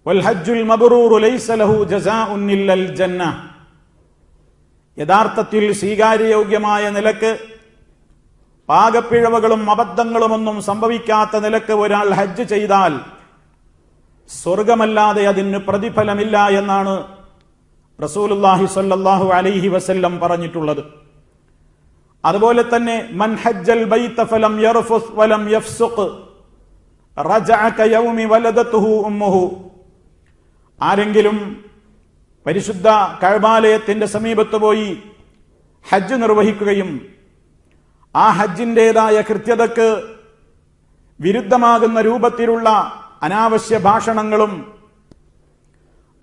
വൽ ഹജ്ജുൽ മബ്റൂറു ലൈസ ലഹു ജസാഉൻ ഇല്ലൽ ജന്ന. യഥാർത്ഥത്തിൽ സ്വീകാര്യയോഗ്യമായ നിലക്ക് പാകപ്പിഴവുകളും അബദ്ധങ്ങളുമൊന്നും സംഭവിക്കാത്ത നിലക്ക് ഒരാൾ ഹജ്ജ് ചെയ്താൽ സ്വർഗമല്ലാതെ അതിന് പ്രതിഫലമില്ല എന്നാണ് റസൂലുള്ളാഹി സ്വല്ലല്ലാഹു അലൈഹി വസല്ലം പറഞ്ഞിട്ടുള്ളത്. അതുപോലെ തന്നെ മൻ ഹജ്ജൽ ബൈത ഫലം യർഫുസ് വലം യഫ്സുഖ് റജഅ കയൗമി വലദതുഹു ഉമ്മുഹു. ആരെങ്കിലും പരിശുദ്ധ കഅബാലയത്തിന്റെ സമീപത്ത് പോയി ഹജ്ജ് നിർവഹിക്കുകയും ആ ഹജ്ജിന്റേതായ കൃത്യതക്ക് വിരുദ്ധമാകുന്ന രൂപത്തിലുള്ള അനാവശ്യ ഭാഷണങ്ങളും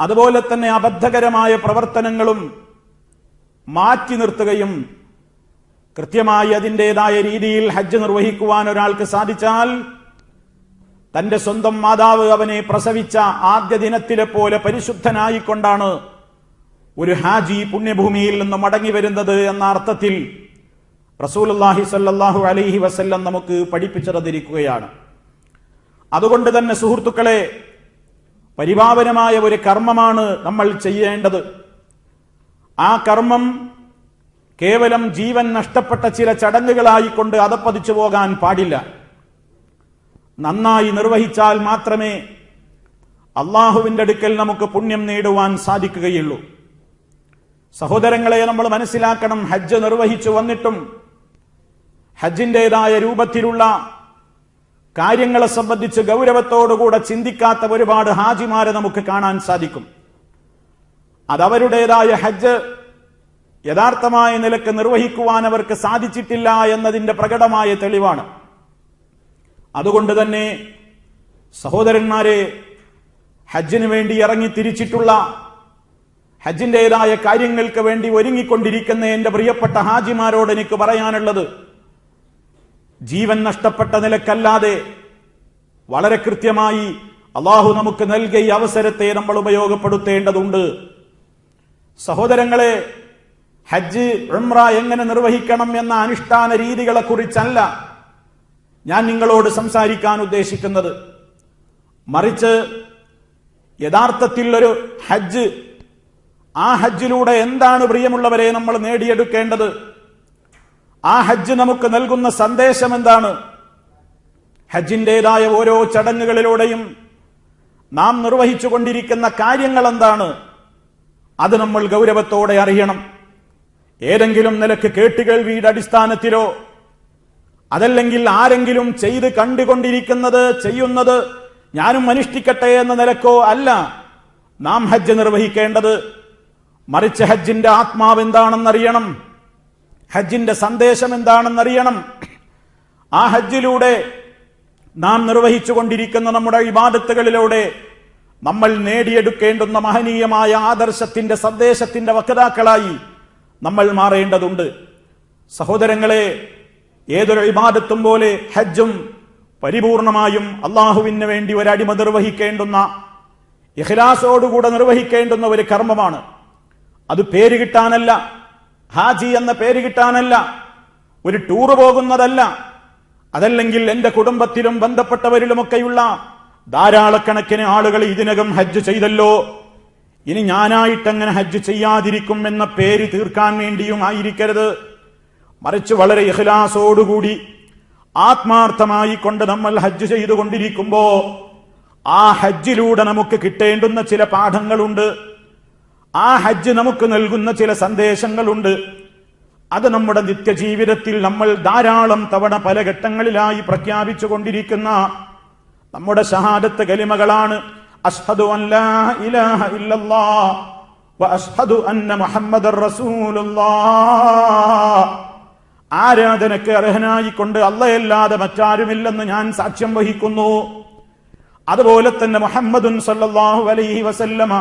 അതുപോലെ തന്നെ അബദ്ധകരമായ പ്രവർത്തനങ്ങളും മാറ്റി നിർത്തുകയും കൃത്യമായി അതിൻ്റെതായ രീതിയിൽ ഹജ്ജ് നിർവഹിക്കുവാൻ ഒരാൾക്ക് സാധിച്ചാൽ തന്റെ സ്വന്തം മാതാവ് അവനെ പ്രസവിച്ച ആദ്യ ദിനത്തിലെ പോലെ പരിശുദ്ധനായിക്കൊണ്ടാണ് ഒരു ഹാജി പുണ്യഭൂമിയിൽ നിന്ന് മടങ്ങി വരുന്നത് എന്ന അർത്ഥത്തിൽ റസൂലുള്ളാഹി സ്വല്ലല്ലാഹു അലൈഹി വസല്ലം നമുക്ക് പഠിപ്പിച്ചു തന്നിരിക്കുകയാണ്. അതുകൊണ്ട് തന്നെ സുഹൃത്തുക്കളെ, പരിപാവനമായ ഒരു കർമ്മമാണ് നമ്മൾ ചെയ്യേണ്ടത്. ആ കർമ്മം കേവലം ജീവൻ നഷ്ടപ്പെട്ട ചില ചടങ്ങുകളായിക്കൊണ്ട് അതപ്പതിച്ചു പോകാൻ പാടില്ല. നന്നായി നിർവഹിച്ചാൽ മാത്രമേ അള്ളാഹുവിന്റെ അടുക്കൽ നമുക്ക് പുണ്യം നേടുവാൻ സാധിക്കുകയുള്ളൂ. സഹോദരങ്ങളെ, നമ്മൾ മനസ്സിലാക്കണം, ഹജ്ജ് നിർവഹിച്ചു വന്നിട്ടും ഹജ്ജിന്റേതായ രൂപത്തിലുള്ള കാര്യങ്ങളെ സംബന്ധിച്ച് ഗൗരവത്തോടുകൂടെ ചിന്തിക്കാത്ത ഒരുപാട് ഹാജിമാരെ നമുക്ക് കാണാൻ സാധിക്കും. അതവരുടേതായ ഹജ്ജ് യഥാർത്ഥമായ നിലക്ക് നിർവഹിക്കുവാൻ അവർക്ക് സാധിച്ചിട്ടില്ല എന്നതിന്റെ പ്രകടമായ തെളിവാണ്. അതുകൊണ്ട് തന്നെ സഹോദരന്മാരെ, ഹജ്ജിന് വേണ്ടി ഇറങ്ങി തിരിച്ചിട്ടുള്ള ഹജ്ജിന്റേതായ കാര്യങ്ങൾക്ക് വേണ്ടി ഒരുങ്ങിക്കൊണ്ടിരിക്കുന്ന എന്റെ പ്രിയപ്പെട്ട ഹാജിമാരോട് എനിക്ക് പറയാനുള്ളത്, ജീവൻ നഷ്ടപ്പെട്ട നിലക്കല്ലാതെ വളരെ കൃത്യമായി അള്ളാഹു നമുക്ക് നൽകിയ ഈ അവസരത്തെ നമ്മൾ ഉപയോഗപ്പെടുത്തേണ്ടതുണ്ട്. സഹോദരങ്ങളെ, ഹജ്ജ് ഉംറ എങ്ങനെ നിർവഹിക്കണം എന്ന അനുഷ്ഠാന രീതികളെ കുറിച്ചല്ല ഞാൻ നിങ്ങളോട് സംസാരിക്കാൻ ഉദ്ദേശിക്കുന്നത്. മറിച്ച് യഥാർത്ഥത്തിൽ ഒരു ഹജ്ജ്, ആ ഹജ്ജിലൂടെ എന്താണ് പ്രിയമുള്ളവരെ നമ്മൾ നേടിയെടുക്കേണ്ടത്? ആ ഹജ്ജ് നമുക്ക് നൽകുന്ന സന്ദേശം എന്താണ്? ഹജ്ജിന്റേതായ ഓരോ ചടങ്ങുകളിലൂടെയും നാം നിർവഹിച്ചുകൊണ്ടിരിക്കുന്ന കാര്യങ്ങൾ എന്താണ്? അത് നമ്മൾ ഗൗരവത്തോടെ അറിയണം. ഏതെങ്കിലും നിലക്ക് കേട്ടുകേൾവിയുടെ അടിസ്ഥാനത്തിലോ അതല്ലെങ്കിൽ ആരെങ്കിലും ചെയ്ത് കണ്ടുകൊണ്ടിരിക്കുന്നത് ചെയ്യുന്നത് ഞാനും അനുഷ്ഠിക്കട്ടെ എന്ന നിലക്കോ അല്ല നാം ഹജ്ജ് നിർവഹിക്കേണ്ടത്. മറിച്ച് ഹജ്ജിന്റെ ആത്മാവ് എന്താണെന്നറിയണം, ഹജ്ജിന്റെ സന്ദേശം എന്താണെന്നറിയണം. ആ ഹജ്ജിലൂടെ നാം നിർവഹിച്ചുകൊണ്ടിരിക്കുന്ന നമ്മുടെ ഇബാദത്തുകളിലൂടെ നമ്മൾ നേടിയെടുക്കേണ്ടുന്ന മഹനീയമായ ആദർശത്തിന്റെ സന്ദേശത്തിന്റെ വക്താക്കളായി നമ്മൾ മാറേണ്ടതുണ്ട്. സഹോദരങ്ങളെ, ഏതൊരു ഇബാദത്തും പോലെ ഹജ്ജും പരിപൂർണമായും അള്ളാഹുവിന് വേണ്ടി ഒരടിമ നിർവഹിക്കേണ്ടുന്ന, ഇഖ്ലാസോടുകൂടെ നിർവഹിക്കേണ്ടുന്ന ഒരു കർമ്മമാണ്. അത് പേര് കിട്ടാനല്ല, ഹാജി എന്ന പേര് കിട്ടാനല്ല, ഒരു ടൂറ് പോകുന്നതല്ല, അതല്ലെങ്കിൽ എന്റെ കുടുംബത്തിലും ബന്ധപ്പെട്ടവരിലുമൊക്കെയുള്ള ധാരാളക്കണക്കിന് ആളുകൾ ഇതിനകം ഹജ്ജ് ചെയ്തല്ലോ, ഇനി ഞാനായിട്ടങ്ങനെ ഹജ്ജ് ചെയ്യാതിരിക്കും എന്ന പേര് തീർക്കാൻ വേണ്ടിയും ആയിരിക്കരുത്. മറിച്ച് വളരെ ഇഖ്ലാസോടുകൂടി ആത്മാർത്ഥമായി കൊണ്ട് നമ്മൾ ഹജ്ജ് ചെയ്തുകൊണ്ടിരിക്കുമ്പോ ആ ഹജ്ജിലൂടെ നമുക്ക് കിട്ടേണ്ടുന്ന ചില പാഠങ്ങളുണ്ട്, ആ ഹജ്ജ് നമുക്ക് നൽകുന്ന ചില സന്ദേശങ്ങളുണ്ട്. അത് നമ്മുടെ നിത്യജീവിതത്തിൽ നമ്മൾ ധാരാളം തവണ പല ഘട്ടങ്ങളിലായി പ്രഖ്യാപിച്ചു കൊണ്ടിരിക്കുന്ന നമ്മുടെ ഷഹാദത്ത് കലിമകളാണ്. അഷ്ഹദു അൻ ലാ ഇലാഹ ഇല്ലല്ലാഹ് വ അഷ്ഹദു അന്ന മുഹമ്മദർ റസൂലുള്ളാഹ്. ആരാധനയ്ക്ക് അർഹനായിക്കൊണ്ട് അല്ലാഹയല്ലാതെ മറ്റാരുമില്ലെന്ന് ഞാൻ സാക്ഷ്യം വഹിക്കുന്നു. അതുപോലെ തന്നെ മുഹമ്മദുൻ സല്ലല്ലാഹു അലൈഹി വസല്ലമ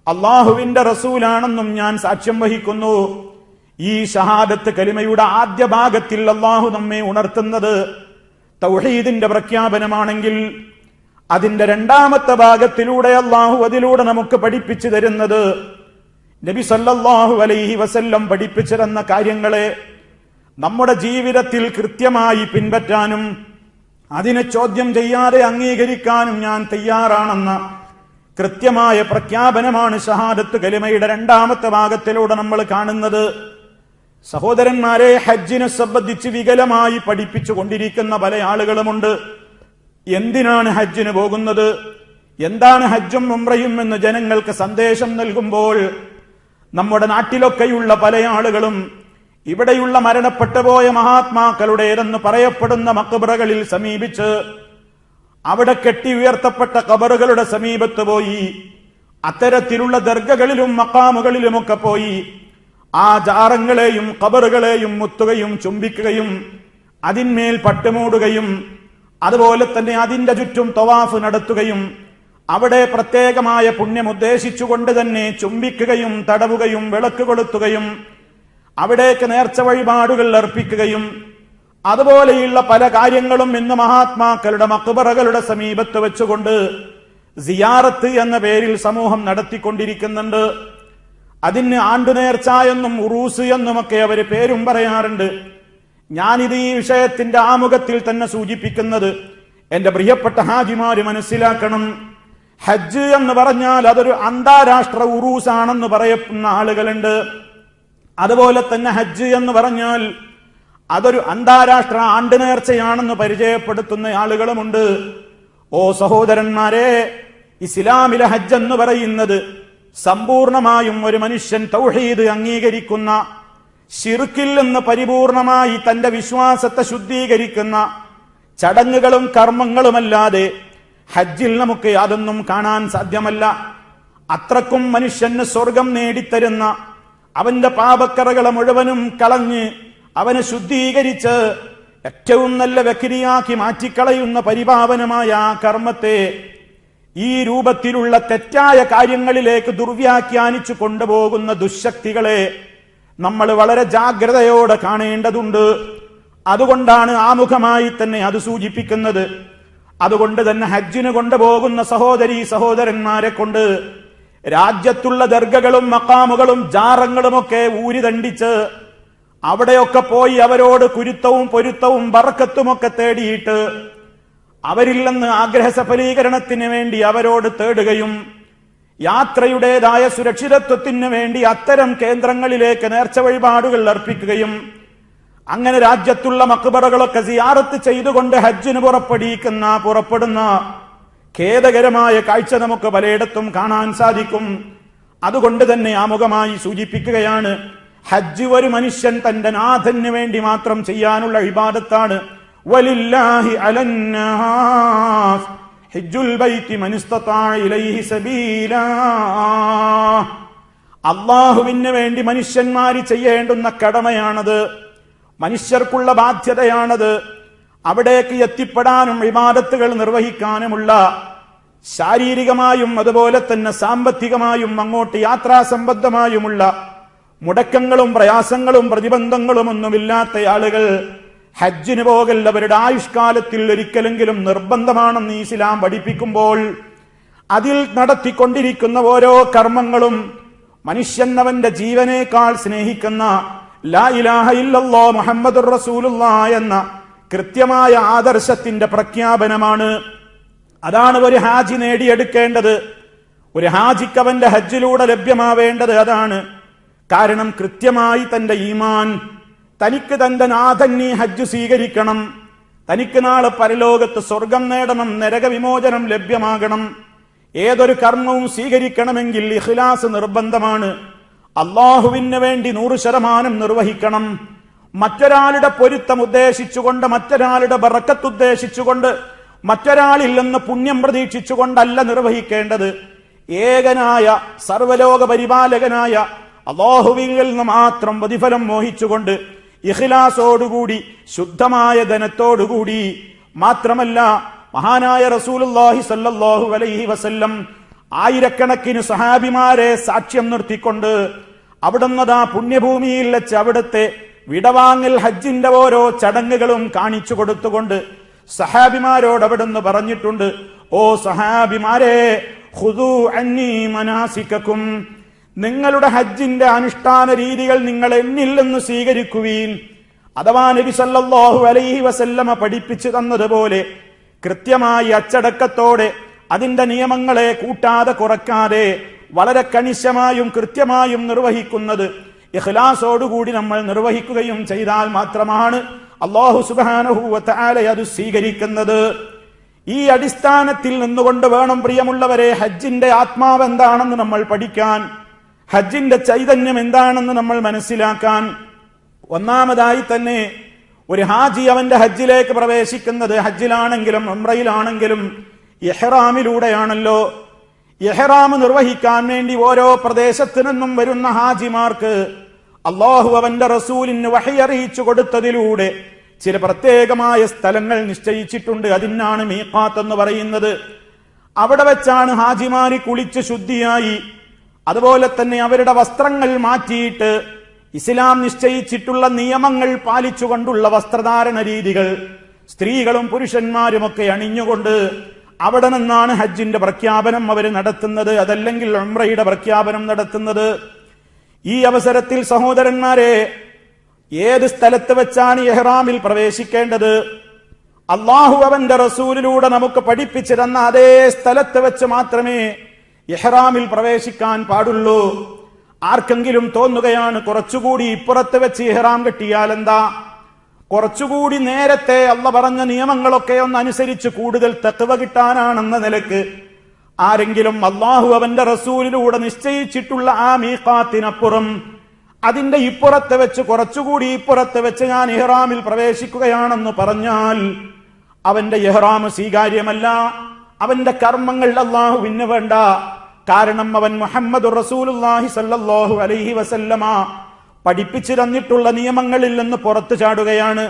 അള്ളാഹുവിന്റെ റസൂലാണെന്നും ഞാൻ സാക്ഷ്യം വഹിക്കുന്നു. ഈ ഷഹാദത്ത് കലിമയുടെ ആദ്യ ഭാഗത്തിൽ അള്ളാഹു നമ്മെ ഉണർത്തുന്നത് തൗഹീദിന്റെ പ്രഖ്യാപനമാണെങ്കിൽ, അതിന്റെ രണ്ടാമത്തെ ഭാഗത്തിലൂടെ അള്ളാഹു അതിലൂടെ നമുക്ക് പഠിപ്പിച്ചു തരുന്നത് നബി സല്ലല്ലാഹു അലൈഹി വസല്ലം പഠിപ്പിച്ചു തന്ന കാര്യങ്ങളെ നമ്മുടെ ജീവിതത്തിൽ കൃത്യമായി പിൻപറ്റാനും അതിനെ ചോദ്യം ചെയ്യാതെ അംഗീകരിക്കാനും ഞാൻ തയ്യാറാണെന്ന കൃത്യമായ പ്രഖ്യാപനമാണ് ഷഹാദത്ത് കലിമയുടെ രണ്ടാമത്തെ ഭാഗത്തിലൂടെ നമ്മൾ കാണുന്നത്. സഹോദരന്മാരെ, ഹജ്ജിനെ സംബന്ധിച്ച് വികലമായി പഠിപ്പിച്ചു കൊണ്ടിരിക്കുന്ന പല ആളുകളുമുണ്ട്. എന്തിനാണ് ഹജ്ജിന് പോകുന്നത്, എന്താണ് ഹജ്ജും ഉംറയും എന്ന് ജനങ്ങൾക്ക് സന്ദേശം നൽകുമ്പോൾ നമ്മുടെ നാട്ടിലൊക്കെയുള്ള പല ആളുകളും ഇവിടെയുള്ള മരണപ്പെട്ടുപോയ മഹാത്മാക്കളുടേതെന്ന് പറയപ്പെടുന്ന മഖ്ബറകളിൽ സമീപിച്ച് അവിടെ കെട്ടി ഉയർത്തപ്പെട്ട ഖബറുകളുടെ സമീപത്ത് പോയി അത്തരത്തിലുള്ള ദർഗകളിലും മഖാമുകളിലുമൊക്കെ പോയി ആ ജാറങ്ങളെയും ഖബറുകളെയും മുത്തുകയും ചുംബിക്കുകയും അതിന്മേൽ പട്ടുമൂടുകയും അതുപോലെ തന്നെ അതിന്റെ ചുറ്റും തവാഫ് നടത്തുകയും അവിടെ പ്രത്യേകമായ പുണ്യം ഉദ്ദേശിച്ചുകൊണ്ട് തന്നെ ചുംബിക്കുകയും തടവുകയും വിളക്ക് കൊളുത്തുകയും അവിടേക്ക് നേർച്ച വഴിപാടുകൾ അർപ്പിക്കുകയും അതുപോലെയുള്ള പല കാര്യങ്ങളും ഇന്ന് മഹാത്മാക്കളുടെ മഖ്ബറകളുടെ സമീപത്ത് വെച്ചുകൊണ്ട് സിയാറത്ത് എന്ന പേരിൽ സമൂഹം നടത്തിക്കൊണ്ടിരിക്കുന്നുണ്ട്. അതിന് ആണ്ടുനേർച്ച എന്നും ഉറൂസ് എന്നുമൊക്കെ അവര് പേരും പറയാറുണ്ട്. ഞാനിത് ഈ വിഷയത്തിന്റെ ആമുഖത്തിൽ തന്നെ സൂചിപ്പിക്കുന്നത് എന്റെ പ്രിയപ്പെട്ട ഹാജിമാര് മനസ്സിലാക്കണം. ഹജ്ജ് എന്ന് പറഞ്ഞാൽ അതൊരു അന്താരാഷ്ട്ര ഉറൂസാണെന്ന് പറയുന്ന ആളുകളുണ്ട്. അതുപോലെ തന്നെ ഹജ്ജ് എന്ന് പറഞ്ഞാൽ അതൊരു അന്താരാഷ്ട്ര ആണ്ടുനേർച്ചയാണെന്ന് പരിചയപ്പെടുത്തുന്ന ആളുകളുമുണ്ട്. ഓ സഹോദരന്മാരെ, ഇസ്ലാമിലെ ഹജ്ജ് എന്ന് പറയുന്നത് സമ്പൂർണമായും ഒരു മനുഷ്യൻ തൗഹീദ് അംഗീകരിക്കുന്ന, ശിർക്കിൽ നിന്ന് പരിപൂർണമായി തന്റെ വിശ്വാസത്തെ ശുദ്ധീകരിക്കുന്ന ചടങ്ങുകളും കർമ്മങ്ങളുമല്ലാതെ ഹജ്ജിൽ നമുക്ക് യാതൊന്നും കാണാൻ സാധ്യമല്ല. അത്രക്കും മനുഷ്യന് സ്വർഗം നേടിത്തരുന്ന, അവന്റെ പാപക്കറകളെ മുഴുവനും കളഞ്ഞ് അവനെ ശുദ്ധീകരിച്ച് ഏറ്റവും നല്ല വ്യക്തിയാക്കി മാറ്റിക്കളയുന്ന പരിപാവനമായ ആ കർമ്മത്തെ ഈ രൂപത്തിലുള്ള തെറ്റായ കാര്യങ്ങളിലേക്ക് ദുർവ്യാഖ്യാനിച്ചു കൊണ്ടുപോകുന്ന ദുശക്തികളെ നമ്മൾ വളരെ ജാഗ്രതയോടെ കാണേണ്ടതുണ്ട്. അതുകൊണ്ടാണ് ആമുഖമായി തന്നെ അത് സൂചിപ്പിക്കുന്നത്. അതുകൊണ്ട് തന്നെ ഹജ്ജിന് കൊണ്ടുപോകുന്ന സഹോദരീ സഹോദരന്മാരെ കൊണ്ട് രാജ്യത്തുള്ള ദർഗകളും മഖാമുകളും ജാറങ്ങളുമൊക്കെ ഊരിതണ്ടിച്ച് അവിടെയൊക്കെ പോയി അവരോട് കുരുത്തവും പൊരുത്തവും ബർക്കത്തുമൊക്കെ തേടിയിട്ട് അവരിൽ നിന്ന് ആഗ്രഹസഫലീകരണത്തിന് വേണ്ടി അവരോട് തേടുകയും യാത്രയുടേതായ സുരക്ഷിതത്വത്തിന് വേണ്ടി അത്തരം കേന്ദ്രങ്ങളിലേക്ക് നേർച്ച വഴിപാടുകൾ അർപ്പിക്കുകയും അങ്ങനെ രാജ്യത്തുള്ള മഖ്ബറകളൊക്കെ സിയാറത്ത് ചെയ്തുകൊണ്ട് ഹജ്ജിന് പുറപ്പെടുന്ന ഖേദകരമായ കാഴ്ച നമുക്ക് പലയിടത്തും കാണാൻ സാധിക്കും. അതുകൊണ്ട് തന്നെ ആമുഖമായി സൂചിപ്പിക്കുകയാണ്, ഹജ്ജ് ഒരു മനുഷ്യൻ തന്റെ നാഥന് വേണ്ടി മാത്രം ചെയ്യാനുള്ള ഇബാദത്താണ്. വലില്ലാഹി അലന്നാസ് ഹജ്ജുൽ ബൈത്തി മൻ ഇസ്തതാഅ ഇലൈഹി സബീലാ. അല്ലാഹുവിന് വേണ്ടി മനുഷ്യന്മാർ ചെയ്യേണ്ടുന്ന കടമയാണത്, മനുഷ്യർക്കുള്ള ബാധ്യതയാണത്. അവിടേക്ക് എത്തിപ്പെടാനും ഇബാദത്തുകൾ നിർവഹിക്കാനുമുള്ള ശാരീരികമായും അതുപോലെ തന്നെ സാമ്പത്തികമായും അങ്ങോട്ട് യാത്രാസംബന്ധമായുമുള്ള മുടക്കങ്ങളും പ്രയാസങ്ങളും പ്രതിബന്ധങ്ങളും ഒന്നുമില്ലാത്ത ആളുകൾ ഹജ്ജിന് പോകൽ അവരുടെ ആയുഷ്കാലത്തിൽ ഒരിക്കലെങ്കിലും നിർബന്ധമാണെന്ന് ഇസ്ലാം പഠിപ്പിക്കുമ്പോൾ അതിൽ നടത്തിക്കൊണ്ടിരിക്കുന്ന ഓരോ കർമ്മങ്ങളും മനുഷ്യൻ അവന്റെ ജീവനേക്കാൾ സ്നേഹിക്കുന്ന ലാ ഇലാഹ ഇല്ലല്ലാഹ് മുഹമ്മദുർ റസൂലുള്ളാഹ് എന്ന കൃത്യമായ ആദർശത്തിന്റെ പ്രഖ്യാപനമാണ്. അതാണ് ഒരു ഹാജി നേടിയെടുക്കേണ്ടത്. ഒരു ഹാജിക്ക് അവന്റെ ഹജ്ജിലൂടെ ലഭ്യമാവേണ്ടത് അതാണ്. കാരണം കൃത്യമായി തന്റെ ഈമാൻ, തനിക്ക് തന്റെ നാഥന്യ ഹജ്ജ് സ്വീകരിക്കണം, തനിക്ക് നാളെ പരലോകത്ത് സ്വർഗം നേടണം, നരകവിമോചനം ലഭ്യമാകണം. ഏതൊരു കർമ്മവും സ്വീകരിക്കണമെങ്കിൽ ഇഖ്ലാസ് നിർബന്ധമാണ്. അള്ളാഹുവിന് വേണ്ടി 100% നിർവഹിക്കണം. മറ്റൊരാളുടെ പൊരുത്തം ഉദ്ദേശിച്ചുകൊണ്ട്, മറ്റൊരാളുടെ ബറക്കത്ത് ഉദ്ദേശിച്ചുകൊണ്ട്, മറ്റൊരാളിൽ നിന്ന് പുണ്യം പ്രതീക്ഷിച്ചുകൊണ്ടല്ല നിർവഹിക്കേണ്ടത്. ഏകനായ സർവലോക പരിപാലകനായ അല്ലാഹുവിൽ നിന്ന് മാത്രം പ്രതിഫലം മോഹിച്ചുകൊണ്ട് ഇഖ്ലാസോടുകൂടി ശുദ്ധമായ ധനത്തോടുകൂടി. മാത്രമല്ല മഹാനായ റസൂലുള്ളാഹി സ്വല്ലല്ലാഹു അലൈഹി വസല്ലം ആയിരക്കണക്കിന് സഹാബിമാരെ സാക്ഷ്യം നിർത്തിക്കൊണ്ട് അവിടുന്ന് പുണ്യഭൂമിയിൽ വെച്ച് അവിടുത്തെ വിടവാങ്ങൽ ഹജ്ജിന്റെ ഓരോ ചടങ്ങുകളും കാണിച്ചു കൊടുത്തുകൊണ്ട് സഹാബിമാരോട് അവിടുന്ന് പറഞ്ഞിട്ടുണ്ട്, ഓ സഹാബിമാരെ, ഖുദൂ അന്നീ മനാസികക്കും, നിങ്ങളുടെ ഹജ്ജിന്റെ അനുഷ്ഠാന രീതികൾ നിങ്ങൾ എന്നിൽ നിന്ന് സ്വീകരിക്കുവീൻ. അഥവാ നബി സല്ലല്ലാഹു അലൈഹി വസല്ലമ പഠിപ്പിച്ചു തന്നതുപോലെ കൃത്യമായി അച്ചടക്കത്തോടെ അതിന്റെ നിയമങ്ങളെ കൂട്ടാതെ കുറക്കാതെ വളരെ കണിശമായും കൃത്യമായും നിർവഹിക്കുന്നത് ഇഖ്ലാസോടുകൂടി നമ്മൾ നിർവഹിക്കുകയും ചെയ്താൽ മാത്രമാണ് അല്ലാഹു സുബ്ഹാനഹു വ തആല അത് സ്വീകരിക്കുന്നത്. ഈ അടിസ്ഥാനത്തിൽ നിന്നുകൊണ്ട് വേണം പ്രിയമുള്ളവരെ ഹജ്ജിന്റെ ആത്മാവ് എന്താണെന്ന് നമ്മൾ പഠിക്കാൻ, ഹജ്ജിന്റെ ചൈതന്യം എന്താണെന്ന് നമ്മൾ മനസ്സിലാക്കാൻ. ഒന്നാമതായി തന്നെ ഒരു ഹാജി അവന്റെ ഹജ്ജിലേക്ക് പ്രവേശിക്കുന്നത് ഹജ്ജിലാണെങ്കിലും ഉംറയിലാണെങ്കിലും ഇഹ്റാമിലൂടെയാണല്ലോ. ഇഹ്റാം നിർവഹിക്കാൻ വേണ്ടി ഓരോ പ്രദേശത്തു നിന്നും വരുന്ന ഹാജിമാർക്ക് അല്ലാഹു അവന്റെ റസൂലിന് വഹി അറിയിച്ചു കൊടുത്തതിലൂടെ ചില പ്രത്യേകമായ സ്ഥലങ്ങൾ നിശ്ചയിച്ചിട്ടുണ്ട്. അതിനാണ് മീഖാത്ത് എന്ന് പറയുന്നത്. അവിടെ വെച്ചാണ് ഹാജിമാരി കുളിച്ച് ശുദ്ധിയായി, അതുപോലെ തന്നെ അവരുടെ വസ്ത്രങ്ങൾ മാറ്റിയിട്ട് ഇസ്ലാം നിശ്ചയിച്ചിട്ടുള്ള നിയമങ്ങൾ പാലിച്ചുകൊണ്ടുള്ള വസ്ത്രധാരണ രീതികൾ സ്ത്രീകളും പുരുഷന്മാരുമൊക്കെ അണിഞ്ഞുകൊണ്ട് അവിടെ നിന്നാണ് ഹജ്ജിന്റെ പ്രഖ്യാപനം അവർ നടത്തുന്നത്, അതല്ലെങ്കിൽ ഉംറയുടെ പ്രഖ്യാപനം നടത്തുന്നത്. ഈ അവസരത്തിൽ സഹോദരന്മാരെ, ഏത് സ്ഥലത്ത് വെച്ചാണ് ഇഹ്റാമിൽ പ്രവേശിക്കേണ്ടത്? അല്ലാഹു അവന്റെ റസൂലിലൂടെ നമുക്ക് പഠിപ്പിച്ചു തന്ന അതേ സ്ഥലത്ത് വെച്ച് മാത്രമേ ഇഹ്റാമിൽ പ്രവേശിക്കാൻ പാടുള്ളൂ. ആർക്കെങ്കിലും തോന്നുകയാണ് കുറച്ചുകൂടി ഇപ്പുറത്ത് വെച്ച് ഇഹ്റാം കെട്ടിയാൽ എന്താ, കുറച്ചുകൂടി നേരത്തെ അള്ള പറഞ്ഞ നിയമങ്ങളൊക്കെ ഒന്ന് അനുസരിച്ച് കൂടുതൽ തഖ്വ കിട്ടാനാണെന്ന നിലക്ക് ആരെങ്കിലും അല്ലാഹു അവന്റെ റസൂലിലൂടെ നിശ്ചയിച്ചിട്ടുള്ള ആ മീഖാത്തിനപ്പുറം അതിന്റെ ഇപ്പുറത്ത് വെച്ച് കുറച്ചുകൂടി ഇപ്പുറത്ത് വെച്ച് ഞാൻ ഇഹ്റാമിൽ പ്രവേശിക്കുകയാണെന്ന് പറഞ്ഞാൽ അവന്റെ ഇഹ്റാം സ്വീകാര്യമല്ല, അവന്റെ കർമ്മങ്ങൾ അല്ലാഹുവിന് വേണ്ട. കാരണം അവൻ മുഹമ്മദുർ റസൂലുള്ളാഹി സ്വല്ലല്ലാഹു അലൈഹി വസല്ലമ പഠിപ്പിച്ചു തന്നിട്ടുള്ള നിയമങ്ങളിൽ നിന്ന് പുറത്തു ചാടുകയാണ്.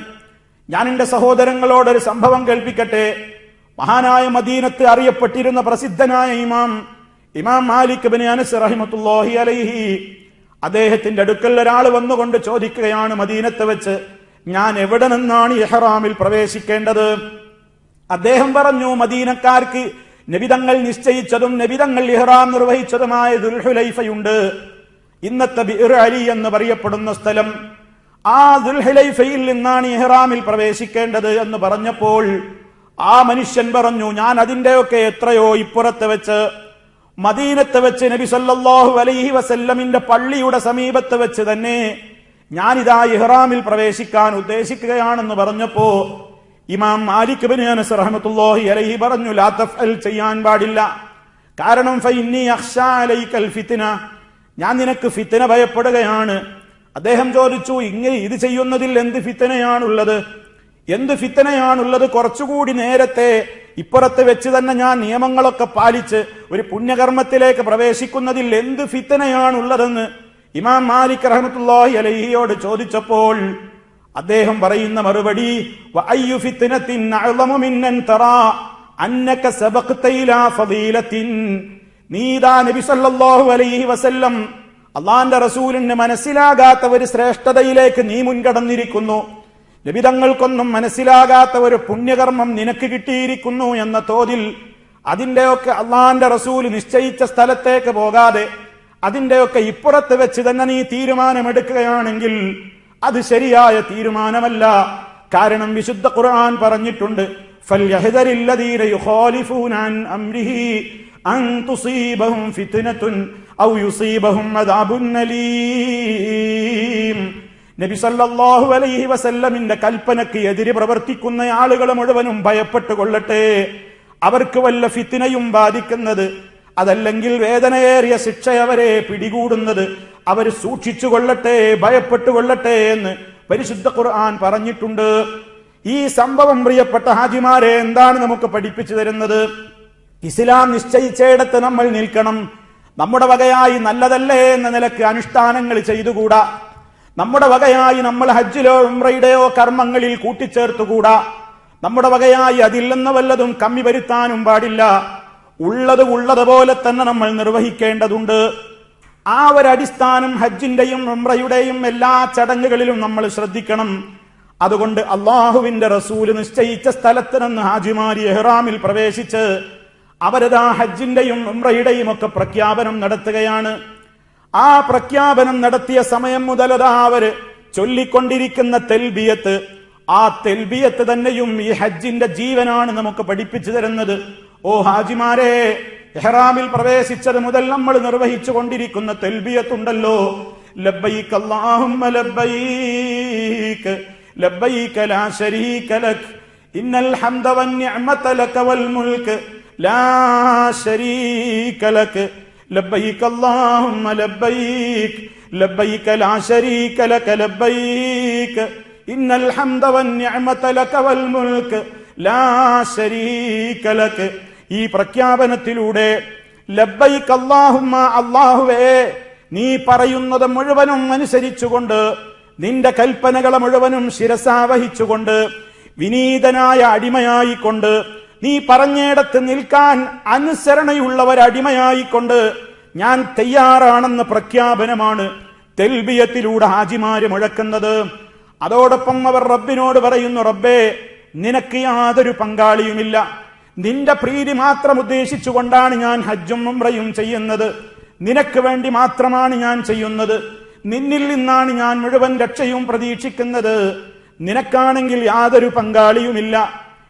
ഞാൻ എന്റെ സഹോദരങ്ങളോടൊരു സംഭവം കേൾപ്പിക്കട്ടെ. മഹാനായ മദീനത്ത് അറിയപ്പെട്ടിരുന്ന പ്രസിദ്ധനായ ഇമാം മാലിക് ഇബ്നു അനസ് റഹിമത്തുള്ളാഹി അലൈഹി, അദ്ദേഹത്തിന്റെ അടുക്കൽ ഒരാൾ വന്നുകൊണ്ട് ചോദിക്കുകയാണ്, മദീനത്ത് വെച്ച് ഞാൻ എവിടെ നിന്നാണ് ഇഹ്റാമിൽ പ്രവേശിക്കേണ്ടത്? അദ്ദേഹം പറഞ്ഞു, മദീനക്കാർക്ക് നബിതങ്ങൾ നിശ്ചയിച്ചതും നബിതങ്ങൾ ഇഹ്റാം നിർവഹിച്ചതുമായ ദുൽഹുലൈഫയുണ്ട്, ഇന്നത്തെ ബിർ അലി എന്ന് പറയപ്പെടുന്ന സ്ഥലം. ആ ദുൽഹുലൈഫയിൽ നിന്നാണ് ഇഹ്റാമിൽ പ്രവേശിക്കേണ്ടത് എന്ന് പറഞ്ഞപ്പോൾ ആ മനുഷ്യൻ പറഞ്ഞു, ഞാൻ അതിന്റെയൊക്കെ എത്രയോ ഇപ്പുറത്ത് വെച്ച് മദീനത്ത് വെച്ച് നബി സല്ലല്ലാഹു അലൈഹി വസല്ലമിന്റെ പള്ളിയുടെ സമീപത്ത് വെച്ച് തന്നെ ഞാനിതാ ഇഹ്റാമിൽ പ്രവേശിക്കാൻ ഉദ്ദേശിക്കുകയാണെന്ന് പറഞ്ഞപ്പോ ഇമാം മാലിക് ഇബ്നു അനസ് റഹ്മത്തുള്ളാഹി അലൈഹി പറഞ്ഞു, ലാ തഫ്അൽ, ചെയ്യാൻ പാടില്ല. കാരണം ഫഇന്നി അഖ്ശാ അലൈക്കൽ ഫിത്ന, ഞാൻ നിനക്ക് ഫിത്ന ഭയപ്പെടുകയാണ്. അദ്ദേഹം ചോദിച്ചു, ഇങ്ങനെ ഇത് ചെയ്യുന്നതിൽ എന്ത് ഫിത്നയാണുള്ളത്? എന്ത് ഫിത്നയാണുള്ളത്? കുറച്ചുകൂടി നേരത്തെ ഇപ്പുറത്ത് വെച്ച് തന്നെ ഞാൻ നിയമങ്ങളൊക്കെ പാലിച്ച് ഒരു പുണ്യകർമ്മത്തിലേക്ക് പ്രവേശിക്കുന്നതിൽ എന്ത് ഫിത്നയാണുള്ളതെന്ന് ഇമാം മാലിക് റഹ്മത്തുള്ളാഹി അലൈഹിയോട് ചോദിച്ചപ്പോൾ അദ്ദേഹം പറയുന്ന മറുപടി, വഅയ്യു ഫിത്നത്തിൻ അഅ്ളമു മിൻ തറാ അന്നക സബഖത ഇലാ ഫളീലത്തിൻ, നീദാ നബി സല്ലല്ലാഹു അലൈഹി വസല്ലം അല്ലാഹുവിന്റെ റസൂലിന് മനസ്സിലാകാത്ത ഒരു ശ്രേഷ്ഠതയിലേക്ക് നീ മുൻകടന്നിരിക്കുന്നു, നബിതങ്ങൾക്കൊന്നും മനസ്സിലാകാത്ത ഒരു പുണ്യകർമ്മം നിനക്ക് കിട്ടിയിരിക്കുന്നു എന്ന തോതിൽ അതിന്റെയൊക്കെ അള്ളാന്റെ റസൂൽ നിശ്ചയിച്ച സ്ഥലത്തേക്ക് പോകാതെ അതിന്റെയൊക്കെ ഇപ്പുറത്ത് വെച്ച് തന്നെ നീ തീരുമാനമെടുക്കുകയാണെങ്കിൽ അത് ശരിയായ തീരുമാനമല്ല. കാരണം വിശുദ്ധ ഖുർആൻ പറഞ്ഞിട്ടുണ്ട്, ഫൽയഹ്ദരില്ലദീന യുഖാലിഫൂന അൻ അംരിഹി അൻ തുസീബഹും ഫിത്നത്തുൻ ഔ യുസീബഹും അദാബുൻ അലീം. നബി സല്ലല്ലാഹു അലൈഹി വസല്ലമിന്റെ കൽപ്പനയ്ക്ക് എതിര് പ്രവർത്തിക്കുന്ന ആളുകൾ മുഴുവനും ഭയപ്പെട്ടുകൊള്ളട്ടെ, അവർക്ക് വല്ല ഫിത്നയും ബാധിക്കുന്നത്, അതല്ലെങ്കിൽ വേദനയേറിയ ശിക്ഷ അവരെ പിടികൂടുന്നത് അവർ സൂക്ഷിച്ചുകൊള്ളട്ടെ, ഭയപ്പെട്ടുകൊള്ളട്ടെ എന്ന് പരിശുദ്ധ ഖുർആൻ പറഞ്ഞിട്ടുണ്ട്. ഈ സംഭവം പ്രിയപ്പെട്ട ഹാജിമാരെ എന്താണ് നമുക്ക് പഠിപ്പിച്ചു തരുന്നത്? ഇസ്ലാം നിശ്ചയിച്ചിടത്ത് നമ്മൾ നിൽക്കണം. നമ്മുടെ വകയായി നല്ലതല്ലേ എന്ന നിലക്ക് അനുഷ്ഠാനങ്ങൾ ചെയ്തുകൂടാ. നമ്മുടെ വകയായി നമ്മൾ ഹജ്ജിലോ ഉംറയുടെയോ കർമ്മങ്ങളിൽ കൂട്ടിച്ചേർത്തുകൂടാ. നമ്മുടെ വകയായി അതിൽ നിന്ന് വല്ലതും കമ്മി വരുത്താനും പാടില്ല. ഉള്ളതുപോലെ തന്നെ നമ്മൾ നിർവഹിക്കേണ്ടതുണ്ട്. ആ ഒരു അടിസ്ഥാനം ഹജ്ജിന്റെയും ഉംറയുടെയും എല്ലാ ചടങ്ങുകളിലും നമ്മൾ ശ്രദ്ധിക്കണം. അതുകൊണ്ട് അള്ളാഹുവിന്റെ റസൂല് നിശ്ചയിച്ച സ്ഥലത്ത് നിന്ന് ഹാജിമാരി ഇഹ്റാമിൽ പ്രവേശിച്ച് അവരതാ ഹജ്ജിന്റെയും ഉംറയുടെയും ഒക്കെ പ്രഖ്യാപനം നടത്തുകയാണ്. ആ പ്രഖ്യാപനം നടത്തിയ സമയം മുതലതാ അവര് ചൊല്ലിക്കൊണ്ടിരിക്കുന്ന തെൽബിയത്ത്, ആ തെൽബിയത്ത് തന്നെയും ഈ ഹജ്ജിന്റെ ജീവനാണ് നമുക്ക് പഠിപ്പിച്ചു തരുന്നത്. ഓ ഹാജിമാരെ, ഇഹ്റാമിൽ പ്രവേശിച്ചത് മുതൽ നമ്മൾ നിർവഹിച്ചു കൊണ്ടിരിക്കുന്ന തൽബിയത്തുണ്ടല്ലോ, ലബ്ബൈക അല്ലാഹുമ്മ ലബ്ബൈക ലബ്ബൈക ലാ ശരീക ലക് ഇന്നൽ ഹംദ വന്നിഅമത ലക വൽ മുൽക് ലാ ശരീക ലക് ലബ്ബൈക അല്ലാഹുമ്മ ലബ്ബൈക ലബ്ബൈക ലാ ശരീക ലക ലബ്ബൈക ഇന്നൽ ഹംദ വന്നിഅമത ലക വൽ മുൽക് ലാ ശരീക ലക്. ഈ പ്രഖ്യാപനത്തിലൂടെ ലബ്ബൈക അല്ലാഹുമ്മ, അല്ലാഹുവേ നീ പറയുന്നത് മുഴുവനും അനുസരിച്ചുകൊണ്ട്, നിന്റെ കൽപ്പനകളെ മുഴുവനും ശിരസാവഹിച്ചുകൊണ്ട്, വിനീതനായ അടിമയായിക്കൊണ്ട്, നീ പറഞ്ഞിടത്ത് നിൽക്കാൻ അനുസരണയുള്ളവരടിമയായിക്കൊണ്ട് ഞാൻ തയ്യാറാണെന്ന പ്രഖ്യാപനമാണ് തെൽബിയത്തിലൂടെ ഹാജിമാര് മുഴക്കുന്നത്. അതോടൊപ്പം അവർ റബ്ബിനോട് പറയുന്നു, റബ്ബേ നിനക്ക് യാതൊരു പങ്കാളിയുമില്ല, നിന്റെ പ്രീതി മാത്രം ഉദ്ദേശിച്ചുകൊണ്ടാണ് ഞാൻ ഹജ്ജും ഉംറയും ചെയ്യുന്നത്, നിനക്ക് വേണ്ടി മാത്രമാണ് ഞാൻ ചെയ്യുന്നത്, നിന്നിൽ നിന്നാണ് ഞാൻ മുഴുവൻ രക്ഷയും പ്രതീക്ഷിക്കുന്നത്, നിനക്കാണെങ്കിൽ യാതൊരു പങ്കാളിയുമില്ല,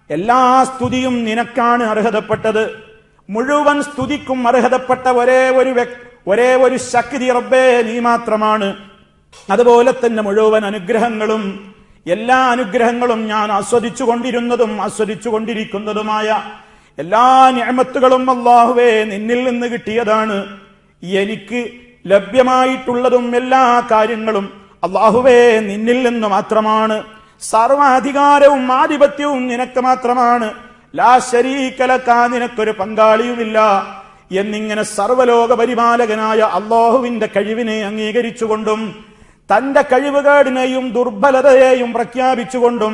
എല്ലാ സ്തുതിയും നിനക്കാണ് അർഹതപ്പെട്ടത്, മുഴുവൻ സ്തുതിക്കും അർഹതപ്പെട്ട ഒരേ ഒരു ശക്തി റബ്ബേ നീ മാത്രമാണ്. അതുപോലെ തന്നെ മുഴുവൻ അനുഗ്രഹങ്ങളും, എല്ലാ അനുഗ്രഹങ്ങളും ഞാൻ ആസ്വദിച്ചു കൊണ്ടിരുന്നതും ആസ്വദിച്ചു കൊണ്ടിരിക്കുന്നതുമായ എല്ലാ നിഅമത്തുകളും അല്ലാഹുവേ നിന്നിൽ നിന്ന് കിട്ടിയതാണ്. എനിക്ക് ലഭ്യമായിട്ടുള്ളതും എല്ലാ കാര്യങ്ങളും അല്ലാഹുവേ നിന്നിൽ നിന്ന് മാത്രമാണ്. സർവാധികാരവും ആധിപത്യവും നിനക്ക് മാത്രമാണ്. ലാ ശരീക ലക, നിനക്കൊരു പങ്കാളിയുമില്ല എന്നിങ്ങനെ സർവലോക പരിപാലകനായ അല്ലാഹുവിന്റെ കഴിവിനെ അംഗീകരിച്ചുകൊണ്ടും തന്റെ കഴിവുകേടിനെയും ദുർബലതയെയും പ്രഖ്യാപിച്ചുകൊണ്ടും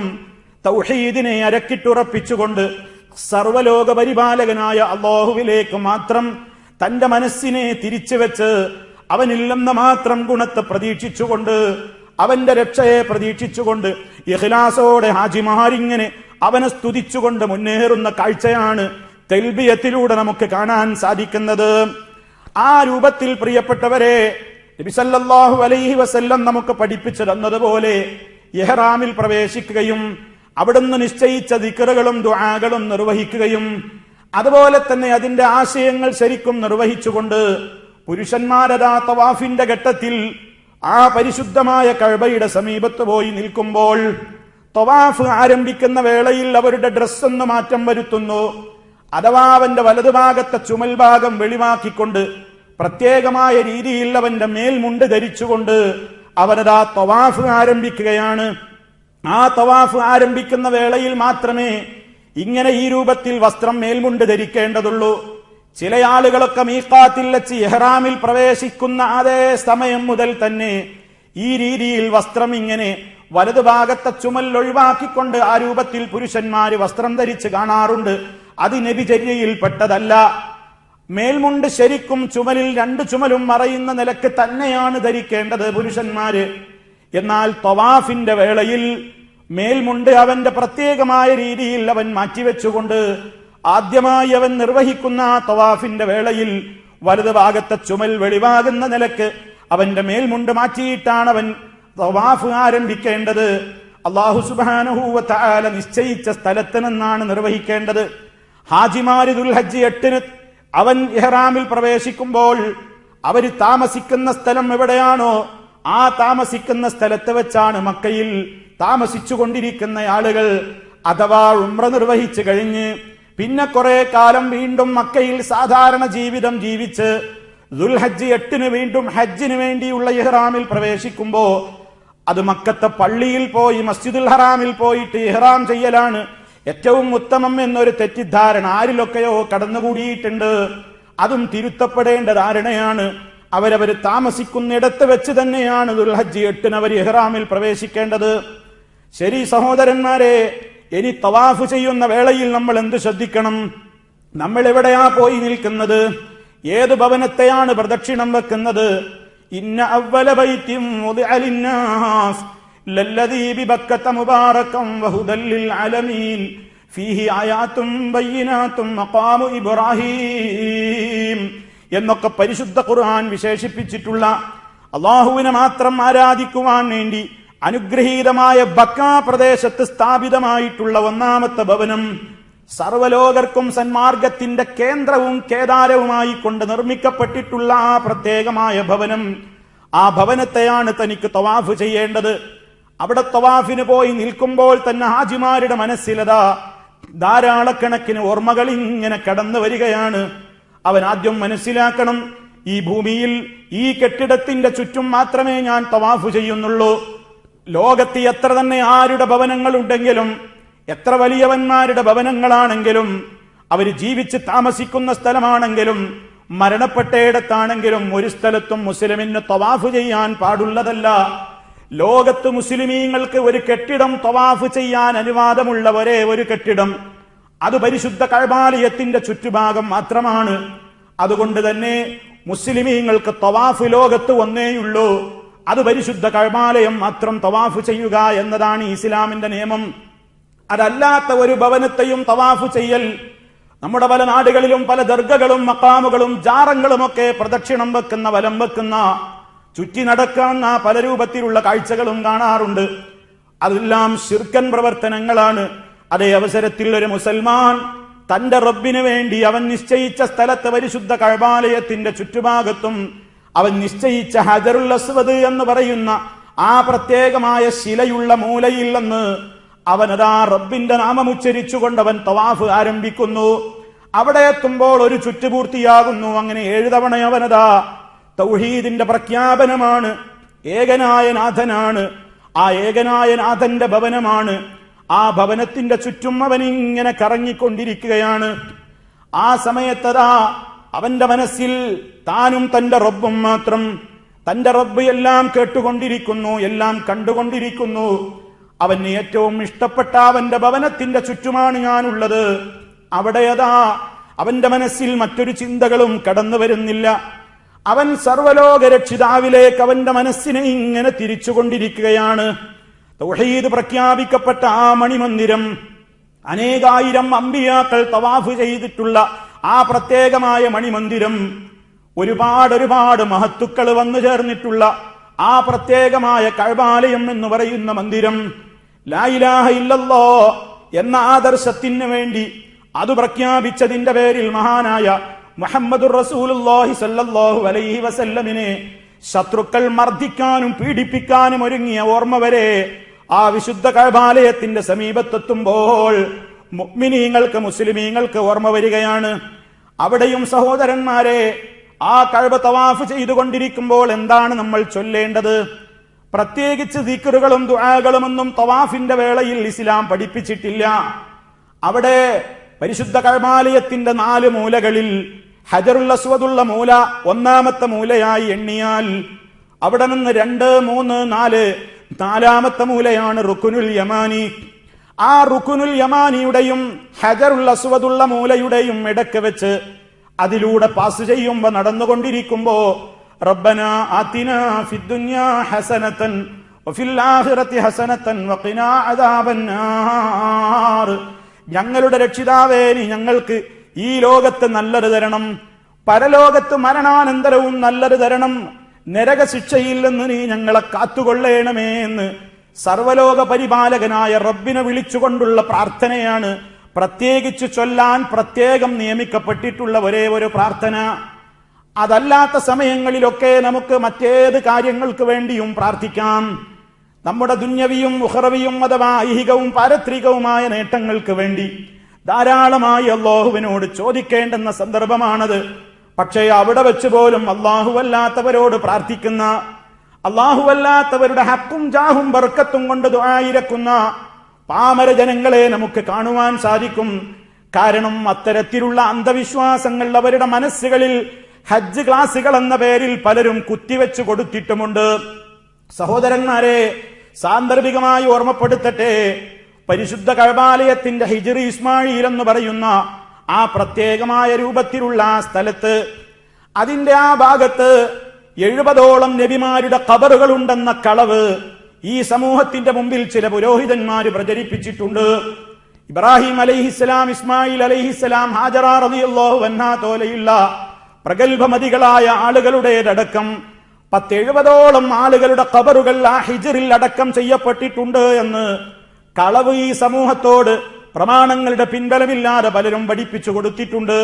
തൗഹീദിനെ അരക്കിട്ടുറപ്പിച്ചുകൊണ്ട് സർവലോക പരിപാലകനായ അല്ലാഹുവിലേക്ക് മാത്രം തന്റെ മനസ്സിനെ തിരിച്ചുവെച്ച് അവനിൽ നിന്ന് മാത്രം ഗുണത്തെ പ്രതീക്ഷിച്ചുകൊണ്ട്, അവന്റെ രക്ഷയെ പ്രതീക്ഷിച്ചുകൊണ്ട് ഇഖ്ലാസോടെ ഹാജിമാരിങ്ങനെ അവനെ സ്തുതിച്ചുകൊണ്ട് മുന്നേറുന്ന കാഴ്ചയാണ് തൽബിയത്തിലൂടെ നമുക്ക് കാണാൻ സാധിക്കുന്നത്. ആ രൂപത്തിൽ പ്രിയപ്പെട്ടവരെ, നബി സല്ലല്ലാഹു അലൈഹി വസല്ലം നമുക്ക് പഠിപ്പിച്ചു തന്നതുപോലെ ഇഹ്റാമിൽ പ്രവേശിക്കുകയും അവിടുന്ന് നിശ്ചയിച്ച ദിക്റുകളും ദുആകളും നിർവഹിക്കുകയും അതുപോലെ തന്നെ അതിന്റെ ആശയങ്ങൾ ശരിക്കും നിർവഹിച്ചുകൊണ്ട് പുരുഷന്മാരതാ തവാഫിന്റെ ഘട്ടത്തിൽ ആ പരിശുദ്ധമായ കഅബയുടെ സമീപത്ത് പോയി നിൽക്കുമ്പോൾ തവാഫ് ആരംഭിക്കുന്ന വേളയിൽ അവരുടെ ഡ്രസ്സ് ഒന്ന് മാറ്റം വരുത്തുന്നു. അഥവാ അവന്റെ വലതുഭാഗത്തെ ചുമൽ ഭാഗം വെളിവാക്കിക്കൊണ്ട് പ്രത്യേകമായ രീതിയിൽ അവന്റെ മേൽമുണ്ട് ധരിച്ചുകൊണ്ട് അവനതാ തവാഫ് ആരംഭിക്കുകയാണ്. ആ തവാഫ് ആരംഭിക്കുന്ന വേളയിൽ മാത്രമേ ഇങ്ങനെ ഈ രൂപത്തിൽ വസ്ത്രം മേൽമുണ്ട് ധരിക്കേണ്ടതുള്ളൂ. ചില ആളുകളൊക്കെ മീഖാത്തിൽ വെച്ച് ഇഹ്റാമിൽ പ്രവേശിക്കുന്ന അതേ സമയം മുതൽ തന്നെ ഈ രീതിയിൽ വസ്ത്രം ഇങ്ങനെ വലതുഭാഗത്തെ ചുമൽ ഒഴിവാക്കിക്കൊണ്ട് ആ രൂപത്തിൽ പുരുഷന്മാര് വസ്ത്രം ധരിച്ച് കാണാറുണ്ട്. അത് നബിചര്യയിൽ പെട്ടതല്ല. മേൽമുണ്ട് ശരിക്കും ചുമലിൽ രണ്ട് ചുമലും മറയുന്ന നിലക്ക് തന്നെയാണ് ധരിക്കേണ്ടത് പുരുഷന്മാര്. എന്നാൽ തവാഫിന്റെ വേളയിൽ മേൽമുണ്ട് അവന്റെ പ്രത്യേകമായ രീതിയിൽ അവൻ മാറ്റിവെച്ചുകൊണ്ട് ആദ്യമായി അവൻ നിർവഹിക്കുന്ന തവാഫിന്റെ വേളയിൽ വലതുഭാഗത്തെ ചുമൽ വെളിവാകുന്ന നിലക്ക് അവന്റെ മേൽമുണ്ട് മാറ്റിയിട്ടാണ് അവൻ തവാഫ് ആരംഭിക്കേണ്ടത്. അല്ലാഹു സുബ്ഹാനഹു വ തആല നിശ്ചയിച്ച സ്ഥലത്ത് നിന്നാണ് നിർവഹിക്കേണ്ടത്. ഹാജിമാര് ദുൽഹജ്ജ് 8 അവൻ ഇഹ്റാമിൽ പ്രവേശിക്കുമ്പോൾ അവര് താമസിക്കുന്ന സ്ഥലം എവിടെയാണോ ആ താമസിക്കുന്ന സ്ഥലത്ത് വെച്ചാണ് മക്കയിൽ താമസിച്ചു കൊണ്ടിരിക്കുന്ന ആളുകൾ അഥവാ ഉംറ നിർവഹിച്ചു കഴിഞ്ഞ് പിന്നെ കുറെ കാലം വീണ്ടും മക്കയിൽ സാധാരണ ജീവിതം ജീവിച്ച് ദുൽഹജ്ജ് 8 വീണ്ടും ഹജ്ജിന് വേണ്ടിയുള്ള ഇഹ്റാമിൽ പ്രവേശിക്കുമ്പോ അത് മക്കത്തെ പള്ളിയിൽ പോയി മസ്ജിദുൽ ഹറാമിൽ പോയിട്ട് ഇഹ്റാം ചെയ്യലാണ് ഏറ്റവും ഉത്തമം എന്നൊരു തെറ്റിദ്ധാരണ ആരിലൊക്കെയോ കടന്നുകൂടിയിട്ടുണ്ട്. അതും തിരുത്തപ്പെടേണ്ട ധാരണയാണ്. അവരവർ താമസിക്കുന്നിടത്ത് വെച്ച് തന്നെയാണ് ദുൽഹജ്ജ് 8 അവർ ഇഹ്റാമിൽ പ്രവേശിക്കേണ്ടത്. ശരി സഹോദരന്മാരെ, ഇനി തവാഫ് ചെയ്യുന്ന വേളയിൽ നമ്മൾ എന്ത് ശ്രദ്ധിക്കണം? നമ്മൾ എവിടെയാ പോയി നിൽക്കുന്നത്? ഏത് ഭവനത്തെയാണ് പ്രദക്ഷിണം വെക്കുന്നത്? ഇന്ന അവ്വല ബൈത്തിൻ മുദിഅ ലിന്നാസ് ലല്ലദീ ബിബക്കത മുബാറകം വഹുദൽ ലിൽ ആലമീൻ ഫീഹി ആയാതും ബയ്യിനാതും മഖാമു ഇബ്രാഹീം എന്നൊക്കെ പരിശുദ്ധ ഖുർആൻ വിശേഷിപ്പിച്ചിട്ടുള്ള അല്ലാഹുവിനെ മാത്രം ആരാധിക്കുവാൻ വേണ്ടി അനുഗ്രഹീതമായ ബക്ക പ്രദേശത്ത് സ്ഥാപിതമായിട്ടുള്ള ഒന്നാമത്തെ ഭവനം സർവലോകർക്കും സന്മാർഗത്തിന്റെ കേന്ദ്രവും കേദാരവുമായി കൊണ്ട് നിർമ്മിക്കപ്പെട്ടിട്ടുള്ള ആ പ്രത്യേകമായ ഭവനം, ആ ഭവനത്തെയാണ് തനിക്ക് തവാഫ് ചെയ്യേണ്ടത്. അവിടെ തവാഫിന് പോയി നിൽക്കുമ്പോൾ തന്നെ ഹാജിമാരുടെ മനസ്സിലതാ ധാരാളക്കണക്കിന് ഓർമ്മകൾ ഇങ്ങനെ കടന്നു വരികയാണ്. അവൻ ആദ്യം മനസ്സിലാക്കണം, ഈ ഭൂമിയിൽ ഈ കെട്ടിടത്തിന്റെ ചുറ്റും മാത്രമേ ഞാൻ തവാഫ് ചെയ്യുന്നുള്ളൂ. ലോകത്ത് എത്ര തന്നെ ആരുടെ ഭവനങ്ങളുണ്ടെങ്കിലും, എത്ര വലിയവന്മാരുടെ ഭവനങ്ങളാണെങ്കിലും, അവർ ജീവിച്ച് താമസിക്കുന്ന സ്ഥലമാണെങ്കിലും, മരണപ്പെട്ടയിടത്താണെങ്കിലും ഒരു സ്ഥലത്തും മുസ്ലിമിന് തവാഫ് ചെയ്യാൻ പാടുള്ളതല്ല. ലോകത്ത് മുസ്ലിമീങ്ങൾക്ക് ഒരു കെട്ടിടം തവാഫ് ചെയ്യാൻ അനുവാദമുള്ള ഒരേ ഒരു കെട്ടിടം അത് പരിശുദ്ധ കഅബാലയത്തിന്റെ ചുറ്റുഭാഗം മാത്രമാണ്. അതുകൊണ്ട് തന്നെ മുസ്ലിമീങ്ങൾക്ക് തവാഫ് ലോകത്ത് ഒന്നേയുള്ളൂ, അത് പരിശുദ്ധ കഅബാലയം മാത്രം തവാഫ് ചെയ്യുക എന്നതാണ് ഇസ്ലാമിന്റെ നിയമം. അതല്ലാത്ത ഒരു ഭവനത്തെയും തവാഫ് ചെയ്യൽ, നമ്മുടെ പല നാടുകളിലും പല ദർഗകളും മഖാമുകളും ജാറങ്ങളുമൊക്കെ പ്രദക്ഷിണം വെക്കുന്ന, വലം വെക്കുന്ന, ചുറ്റി നടക്കുന്ന പല രൂപത്തിലുള്ള കാഴ്ചകളും കാണാറുണ്ട്. അതെല്ലാം ശിർക്കൻ പ്രവർത്തനങ്ങളാണ്. അതേ അവസരത്തിൽ ഒരു മുസൽമാൻ തന്റെ റബ്ബിന് വേണ്ടി അവൻ നിശ്ചയിച്ച സ്ഥലത്ത് പരിശുദ്ധ കഅബാലയത്തിന്റെ ചുറ്റുഭാഗത്തും അവൻ നിശ്ചയിച്ച ഹജറുൽ അസ്വദ് എന്ന് പറയുന്ന ആ പ്രത്യേകമായ ശിലയുള്ള മൂലയിൽ നിന്ന് അവനതാ റബ്ബിന്റെ നാമമുച്ചരിച്ചുകൊണ്ട് അവൻ തവാഫ് ആരംഭിക്കുന്നു. അവിടെ എത്തുമ്പോൾ ഒരു ചുറ്റുപൂർത്തിയാകുന്നു. അങ്ങനെ 7 തവണ അവനതാ തൗഹീദിന്റെ പ്രഖ്യാപനമാണ്. ഏകനായ നാഥനാണ്, ആ ഏകനായ നാഥന്റെ ഭവനമാണ്. ആ ഭവനത്തിന്റെ ചുറ്റും അവൻ ഇങ്ങനെ കറങ്ങിക്കൊണ്ടിരിക്കുകയാണ്. ആ സമയത്തതാ അവന്റെ മനസ്സിൽ താനും തന്റെ റബ്ബും മാത്രം. തന്റെ റബ്ബ് എല്ലാം കേട്ടുകൊണ്ടിരിക്കുന്നു, എല്ലാം കണ്ടുകൊണ്ടിരിക്കുന്നു. അവന് ഏറ്റവും ഇഷ്ടപ്പെട്ട അവന്റെ ഭവനത്തിന്റെ ചുറ്റുമാണ് ഞാനുള്ളത്. അവിടെയതാ അവന്റെ മനസ്സിൽ മറ്റൊരു ചിന്തകളും കടന്നു വരുന്നില്ല. അവൻ സർവലോക രക്ഷിതാവിലേക്ക് അവന്റെ മനസ്സിനെ ഇങ്ങനെ തിരിച്ചുകൊണ്ടിരിക്കുകയാണ്. തൗഹീദ് പ്രഖ്യാപിക്കപ്പെട്ട ആ മണിമന്ദിരം, അനേകായിരം അമ്പിയാക്കൾ തവാഫ് ചെയ്തിട്ടുള്ള ആ പ്രത്യേകമായ മണിമന്ദിരം, ഒരുപാട് മഹത്തുക്കൾ വന്നു ചേർന്നിട്ടുള്ള ആ പ്രത്യേകമായ കഅബാലയം എന്ന് പറയുന്ന മന്ദിരം, ലാ ഇലാഹ ഇല്ലല്ലാഹ് എന്ന ആദർശത്തിന് വേണ്ടി അത് പ്രഖ്യാപിച്ചതിന്റെ പേരിൽ മഹാനായ മുഹമ്മദുർ റസൂലുള്ളാഹി സ്വല്ലല്ലാഹു അലൈഹി വസല്ലമിനെ ശത്രുക്കൾ മർദ്ദിക്കാനും പീഡിപ്പിക്കാനും ഒരുങ്ങിയ ഓർമ്മ വരെ ആ വിശുദ്ധ കഅബാലയത്തിന്റെ സമീപത്തെത്തുമ്പോൾ മുഅ്മിനീങ്ങൾക്ക്, മുസ്ലിമീങ്ങൾക്ക് ഓർമ്മ വരികയാണ്. അവിടെയും സഹോദരന്മാരെ, ആ കഅബ തവാഫ് ചെയ്തുകൊണ്ടിരിക്കുമ്പോൾ എന്താണ് നമ്മൾ ചൊല്ലേണ്ടത്? പ്രത്യേകിച്ച് ദിക്റുകളും ദുആകളുമൊന്നും തവാഫിന്റെ വേളയിൽ ഇസ്ലാം പഠിപ്പിച്ചിട്ടില്ല. അവിടെ പരിശുദ്ധ കഅബാലയത്തിന്റെ 4 മൂലകളിൽ ഹജറുൽ അസ്വദുള്ള മൂല ഒന്നാമത്തെ മൂലയായി എണ്ണിയാൽ അവിടെ നിന്ന് 2, 3, 4 നാലാമത്തെ മൂലയാണ് റുക്നുൽ യമാനി. ആ റുക്നുൽ യമാനിയുടെയും ഹജറുൽ അസ്വദുള്ള മൂലയുടെയും ഇടയ്ക്ക് വെച്ച് അതിലൂടെ പാസ് ചെയ്യുമ്പോ, നടന്നുകൊണ്ടിരിക്കുമ്പോ റബ്ബനാ ആതിനാ ഫിദ്ദുനിയാ ഹസനതൻ വഫിൽ ആഖിറതി ഹസനതൻ വഖിനാ അദാബന്നാർ, ഞങ്ങളുടെ രക്ഷിതാവേ നീ ഞങ്ങൾക്ക് ഈ ലോകത്ത് നല്ലത് തരണം, പരലോകത്ത് മരണാനന്തരവും നല്ലത് തരണം, നരകശിക്ഷയിൽ നിന്ന് നീ ഞങ്ങളെ കാത്തുകൊള്ളേണമേ എന്ന് സർവലോക പരിപാലകനായ റബ്ബിനെ വിളിച്ചുകൊണ്ടുള്ള പ്രാർത്ഥനയാണ് പ്രത്യേകിച്ച് ചൊല്ലാൻ പ്രത്യേകം നിയമിക്കപ്പെട്ടിട്ടുള്ള ഒരേ ഒരു പ്രാർത്ഥന. അതല്ലാത്ത സമയങ്ങളിലൊക്കെ നമുക്ക് മറ്റേത് കാര്യങ്ങൾക്ക് വേണ്ടിയും പ്രാർത്ഥിക്കാം. നമ്മുടെ ദുന്യവിയും ഉഖറവിയും അഥവാ ഐഹികവും പാരത്രികവുമായ നേട്ടങ്ങൾക്ക് വേണ്ടി ധാരാളമായി അല്ലാഹുവിനോട് ചോദിക്കേണ്ടുന്ന സന്ദർഭമാണത്. പക്ഷേ അവിടെ വെച്ച് പോലും അല്ലാഹുവല്ലാത്തവരോട് പ്രാർത്ഥിക്കുന്ന, അല്ലാഹുവല്ലാത്തവരുടെ ഹക്കും ജാഹും ബർക്കത്തും കൊണ്ട് ദുആയിരക്കുന്ന പാമര ജനങ്ങളെ നമുക്ക് കാണുവാൻ സാധിക്കും. കാരണം അത്തരത്തിലുള്ള അന്ധവിശ്വാസങ്ങൾ അവരുടെ മനസ്സുകളിൽ ഹജ്ജ് ക്ലാസുകൾ എന്ന പേരിൽ പലരും കുത്തിവെച്ചു കൊടുത്തിട്ടുമുണ്ട്. സഹോദരന്മാരെ, സാന്ദർഭികമായി ഓർമ്മപ്പെടുത്തട്ടെ, പരിശുദ്ധ കഅബാലയത്തിന്റെ ഹിജ്റി ഇസ്മായിൽ എന്ന് പറയുന്ന ആ പ്രത്യേകമായ രൂപത്തിലുള്ള ആ സ്ഥലത്ത്, അതിന്റെ ആ ഭാഗത്ത് 70ഓളം നബിമാരുടെ ഖബറുകൾ ഉണ്ടെന്ന കളവ് ഈ സമൂഹത്തിന്റെ മുമ്പിൽ ചില പുരോഹിതന്മാര് പ്രചരിപ്പിച്ചിട്ടുണ്ട്. ഇബ്രാഹിം അലൈഹിസ്സലാം, ഇസ്മായിൽ അലൈഹിസ്സലാം, ഹാജറ റളിയല്ലാഹു അൻഹാ തോലെയുള്ള പ്രഗൽഭമതികളായ ആളുകളുടേതടക്കം 70ഓളം ആളുകളുടെ ഖബറുകൾ ആ ഹിജ്റിൽ അടക്കം ചെയ്യപ്പെട്ടിട്ടുണ്ട് എന്ന് കളവ് ഈ സമൂഹത്തോട് പ്രമാണങ്ങളുടെ പിൻബലമില്ലാതെ പലരും പഠിപ്പിച്ചു കൊടുത്തിട്ടുണ്ട്.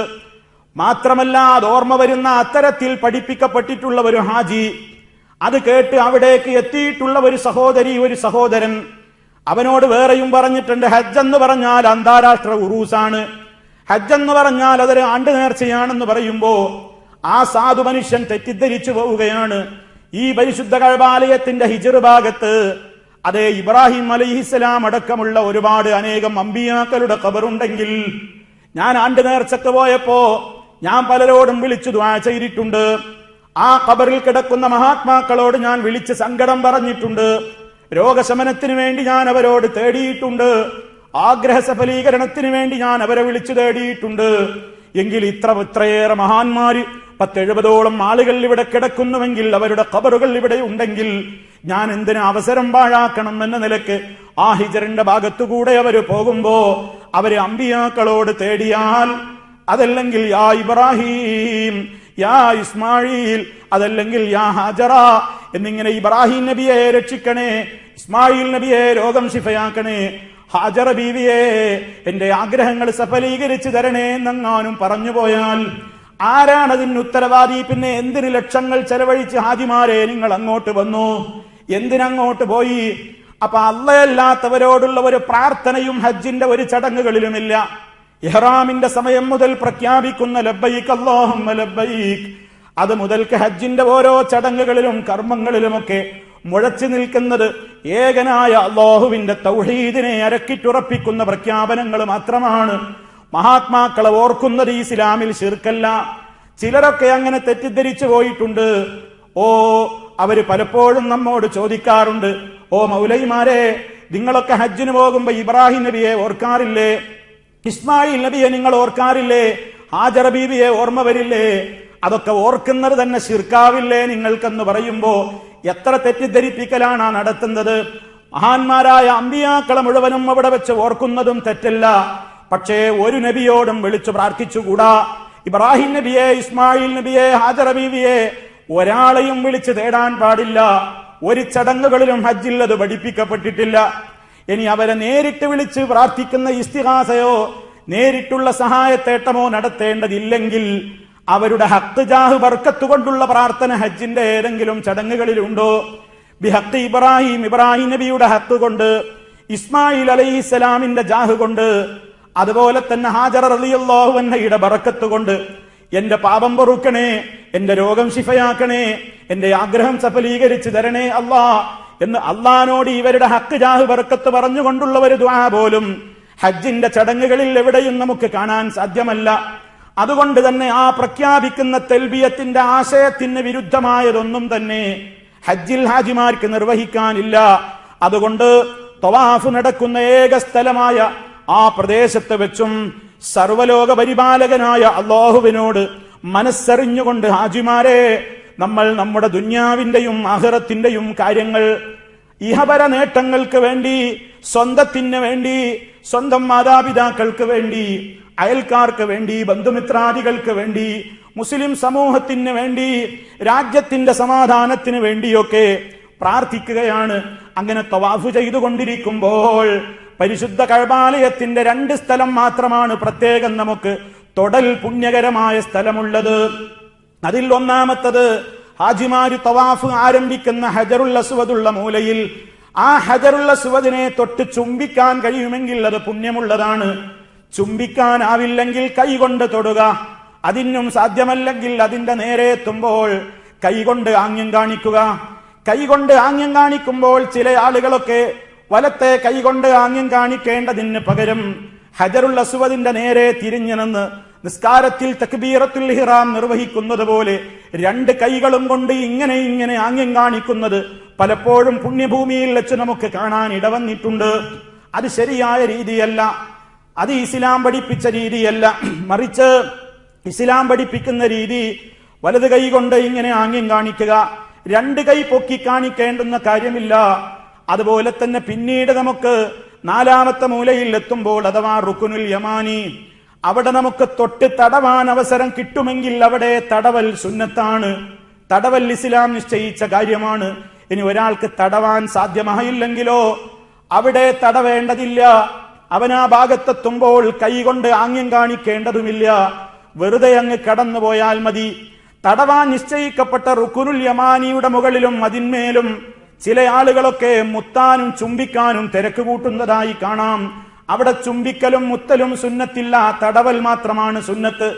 മാത്രമല്ല, അത് ഓർമ്മ വരുന്ന അത്തരത്തിൽ പഠിപ്പിക്കപ്പെട്ടിട്ടുള്ള ഒരു ഹാജി, അത് കേട്ട് അവിടേക്ക് എത്തിയിട്ടുള്ള ഒരു സഹോദരി, ഒരു സഹോദരൻ, അവനോട് വേറെയും പറഞ്ഞിട്ടുണ്ട്, ഹജ്ജ് എന്ന് പറഞ്ഞാൽ അന്താരാഷ്ട്ര ഉറൂസാണ്, ഹജ്ജ് എന്ന് പറഞ്ഞാൽ അതൊരു ആണ്ട് നേർച്ചയാണെന്ന് പറയുമ്പോ ആ സാധു മനുഷ്യൻ തെറ്റിദ്ധരിച്ചു പോവുകയാണ്. ഈ പരിശുദ്ധ കഅബാലയത്തിന്റെ ഹിജ്ർ ഭാഗത്ത് അതേ ഇബ്രാഹിം അലൈഹിസ്സലാം അടക്കമുള്ള ഒരുപാട് അനേകം അമ്പിയാക്കളുടെ ഖബറുണ്ടെങ്കിൽ, ഞാൻ ആണ്ട് നേർച്ചക്ക് പോയപ്പോ ഞാൻ പലരോടും വിളിച്ചു ദുആ ചെയ്തിട്ടുണ്ട്. ആ ഖബറിൽ കിടക്കുന്ന മഹാത്മാക്കളോട് ഞാൻ വിളിച്ച് സങ്കടം പറഞ്ഞിട്ടുണ്ട്. രോഗശമനത്തിന് വേണ്ടി ഞാൻ അവരോട് തേടിയിട്ടുണ്ട്. ആഗ്രഹ സഫലീകരണത്തിന് വേണ്ടി ഞാൻ അവരെ വിളിച്ചു തേടിയിട്ടുണ്ട്. എങ്കിൽ ഇത്രയേറെ മഹാന്മാര് 10-70ഓളം ആളുകൾ ഇവിടെ കിടക്കുന്നുവെങ്കിൽ, അവരുടെ ഖബറുകൾ ഇവിടെ ഉണ്ടെങ്കിൽ, ഞാൻ എന്തിന് അവസരം പാഴാക്കണം എന്ന നിലക്ക് ആ ഹിജ്റിന്റെ ഭാഗത്തുകൂടെ അവര് പോകുമ്പോ അവര് അമ്പിയാക്കളോട് തേടിയാൽ, അതല്ലെങ്കിൽ യാ ഇബ്രാഹിം, യാ ഇസ്മായിൽ, അതല്ലെങ്കിൽ യാ ഹാജറ എന്നിങ്ങനെ ഇബ്രാഹിം നബിയെ രക്ഷിക്കണേ, ഇസ്മായിൽ നബിയെ രോഗം ശിഫയാക്കണേ, ഹാജറ ബീവിയെ എന്റെ ആഗ്രഹങ്ങൾ സഫലീകരിച്ചു തരണേ എന്നെങ്ങാനും പറഞ്ഞു പോയാൽ ആരാണതിന് ഉത്തരവാദി? പിന്നെ എന്തിന് ലക്ഷങ്ങൾ ചെലവഴിച്ച് ഹാജിമാരെ നിങ്ങൾ അങ്ങോട്ട് വന്നു? എന്തിനങ്ങോട്ട് പോയി? അപ്പൊ അല്ലാത്തവരോടുള്ള ഒരു പ്രാർത്ഥനയും ഹജ്ജിന്റെ ഒരു ചടങ്ങുകളിലുമില്ല. ഇഹ്റാമിന്റെ സമയം മുതൽ പ്രഖ്യാപിക്കുന്ന ലബ്ബൈക് അല്ലാഹുമ്മ ലബ്ബൈക്, അത് മുതൽക്ക് ഹജ്ജിന്റെ ഓരോ ചടങ്ങുകളിലും കർമ്മങ്ങളിലുമൊക്കെ മുഴച്ചു നിൽക്കുന്നത് ഏകനായ അല്ലാഹുവിന്റെ തൗഹീദിനെ അരക്കിട്ടുറപ്പിക്കുന്ന പ്രഖ്യാപനങ്ങൾ മാത്രമാണ്. മഹാത്മാക്കളെ ഓർക്കുന്നത് ഇസ്ലാമിൽ ശിർക്കല്ല. ചിലരൊക്കെ അങ്ങനെ തെറ്റിദ്ധരിച്ചു പോയിട്ടുണ്ട്. അവര് പലപ്പോഴും നമ്മോട് ചോദിക്കാറുണ്ട്, മൗലൈമാരെ, നിങ്ങളൊക്കെ ഹജ്ജിന് പോകുമ്പോ ഇബ്രാഹിം നബിയെ ഓർക്കാറില്ലേ? ഇസ്മായിൽ നബിയെ നിങ്ങൾ ഓർക്കാറില്ലേ? ഹാജറ ബീവിയെ ഓർമ്മ വരില്ലേ? അതൊക്കെ ഓർക്കുന്നത് തന്നെ ശിർക്കാവില്ലേ നിങ്ങൾക്കെന്ന് പറയുമ്പോ എത്ര തെറ്റിദ്ധരിപ്പിക്കലാണ് നടത്തുന്നത്? മഹാന്മാരായ അമ്പിയാക്കളെ മുഴുവനും അവിടെ വെച്ച് ഓർക്കുന്നതും തെറ്റല്ല. പക്ഷേ ഒരു നബിയോടും വിളിച്ചു പ്രാർത്ഥിച്ചുകൂടാ. ഇബ്രാഹിം നബിയെ, ഇസ്മായിൽ നബിയെ, ഹാജറ ബീവിയെ ഒരാളെയും വിളിച്ചു തേടാൻ പാടില്ല. ഒരു ചടങ്ങുകളിലും ഹജ്ജിൽ അത് പഠിപ്പിക്കപ്പെട്ടിട്ടില്ല. ഇനി അവരെ നേരിട്ട് വിളിച്ച് പ്രാർത്ഥിക്കുന്ന ഇസ്തിഗാസയോ നേരിട്ടുള്ള സഹായത്തേട്ടമോ നടത്തേണ്ടതില്ലെങ്കിൽ അവരുടെ ഹഖ് ജാഹ് ബർക്കത്ത് കൊണ്ടുള്ള പ്രാർത്ഥന ഹജ്ജിന്റെ ഏതെങ്കിലും ചടങ്ങുകളിലുണ്ടോ? ബിഹഖ് ഇബ്രാഹിം, ഇബ്രാഹിം നബിയുടെ ഹഖ് കൊണ്ട്, ഇസ്മായിൽ അലൈഹിസ്സലാമിന്റെ ജാഹ് കൊണ്ട്, അതുപോലെ തന്നെ ഹാജറ റളിയല്ലാഹു അൻഹയുടെ ബറക്കത്ത് കൊണ്ട് എന്റെ പാപം പൊറുക്കണേ, എന്റെ രോഗം ശിഫയാക്കണേ, എന്റെ ആഗ്രഹം സഫലീകരിച്ചു തരണേ അല്ലാ എന്ന് അള്ളാനോട് ഇവരുടെ ഹഖ് ജാഹ് ബർക്കത്ത് പറഞ്ഞുകൊണ്ടുള്ള ഒരു ദുആ പോലും ഹജ്ജിന്റെ ചടങ്ങുകളിൽ എവിടെയും നമുക്ക് കാണാൻ സാധ്യമല്ല. അതുകൊണ്ട് തന്നെ ആ പ്രഖ്യാപിക്കുന്ന തൽബിയത്തിന്റെ ആശയത്തിന് വിരുദ്ധമായതൊന്നും തന്നെ ഹജ്ജിൽ ഹാജിമാർക്ക് നിർവഹിക്കാനില്ല. അതുകൊണ്ട് തവാഫ് നടക്കുന്ന ഏക സ്ഥലമായ ആ പ്രദേശത്ത് വെച്ചും സർവലോക പരിപാലകനായ അല്ലാഹുവിനോട് മനസ്സറിഞ്ഞുകൊണ്ട് ഹാജിമാരെ, നമ്മൾ നമ്മുടെ ദുന്യാവിന്റെയും ആഖിറത്തിന്റെയും കാര്യങ്ങൾ ഇഹപര നേട്ടങ്ങൾക്ക് വേണ്ടി, സ്വന്തത്തിന് വേണ്ടി, സ്വന്തം മാതാപിതാക്കൾക്ക് വേണ്ടി, അയൽക്കാർക്ക് വേണ്ടി, ബന്ധുമിത്രാദികൾക്ക് വേണ്ടി, മുസ്ലിം സമൂഹത്തിന് വേണ്ടി, രാജ്യത്തിന്റെ സമാധാനത്തിന് വേണ്ടിയൊക്കെ പ്രാർത്ഥിക്കുകയാണ്. അങ്ങനെ തവാഫ് ചെയ്തുകൊണ്ടിരിക്കുമ്പോൾ പരിശുദ്ധ കഅബാലയത്തിന്റെ 2 സ്ഥലം മാത്രമാണ് പ്രത്യേകം നമുക്ക് തൊടൽ പുണ്യകരമായ സ്ഥലമുള്ളത്. അതിൽ ഒന്നാമത്തത് ഹാജിമാര് തവാഫ് ആരംഭിക്കുന്ന ഹജറുൽ അസ്വദുള്ള മൂലയിൽ ആ ഹജറുൽ അസ്വദിനെ തൊട്ട് ചുംബിക്കാൻ കഴിയുമെങ്കിൽ അത് പുണ്യമുള്ളതാണ്. ചുംബിക്കാനാവില്ലെങ്കിൽ കൈകൊണ്ട് തൊടുക. അതിനും സാധ്യമല്ലെങ്കിൽ അതിന്റെ നേരെ എത്തുമ്പോൾ കൈകൊണ്ട് ആംഗ്യം കാണിക്കുക. കൈകൊണ്ട് ആംഗ്യം കാണിക്കുമ്പോൾ ചില ആളുകളൊക്കെ വലത്തെ കൈകൊണ്ട് ആംഗ്യം കാണിക്കേണ്ടതിന് പകരം ഹജറുൽ അസ്വദിന്റെ നേരെ തിരിഞ്ഞു നിന്ന് നിസ്കാരത്തിൽ തക്ബീറത്തുൽ ഇഹ്റാം നിർവഹിക്കുന്നത് പോലെ 2 കൈകളും കൊണ്ട് ഇങ്ങനെ ആംഗ്യം കാണിക്കുന്നത് പലപ്പോഴും പുണ്യഭൂമിയിൽ വെച്ച് നമുക്ക് കാണാൻ ഇടവന്നിട്ടുണ്ട്. അത് ശരിയായ രീതിയല്ല. അത് ഇസ്ലാം പഠിപ്പിച്ച രീതിയല്ല. മറിച്ച് ഇസ്ലാം പഠിപ്പിക്കുന്ന രീതി വലത് കൈ കൊണ്ട് ഇങ്ങനെ ആംഗ്യം കാണിക്കുക, 2 കൈ പൊക്കി കാണിക്കേണ്ടുന്ന കാര്യമില്ല. അതുപോലെ തന്നെ പിന്നീട് നമുക്ക് 4ാമത്തെ മൂലയിൽ എത്തുമ്പോൾ, അഥവാ റുക്നുൽ യമാനി, അവിടെ നമുക്ക് തൊട്ട് തടവാൻ അവസരം കിട്ടുമെങ്കിൽ അവിടെ തടവൽ സുന്നത്താണ്. തടവൽ ഇസ്ലാം നിശ്ചയിച്ച കാര്യമാണ്. ഇനി ഒരാൾക്ക് തടവാൻ സാധ്യമായില്ലെങ്കിലോ അവിടെ തടവേണ്ടതില്ല. അവൻ ആ ഭാഗത്തെത്തുമ്പോൾ കൈകൊണ്ട് ആംഗ്യം കാണിക്കേണ്ടതുമില്ല, വെറുതെ അങ്ങ് കടന്നുപോയാൽ മതി. തടവാൻ നിശ്ചയിക്കപ്പെട്ട റുക്കുനുൽ യമാനിയുടെ മുകളിലും അതിന്മേലും ചില ആളുകളൊക്കെ മുത്താനും ചുംബിക്കാനും തിരക്ക് കൂട്ടുന്നതായി കാണാം. അവിടെ ചുംബിക്കലും മുത്തലും സുന്നത്തില്ല, തടവൽ മാത്രമാണ് സുന്നത്ത്.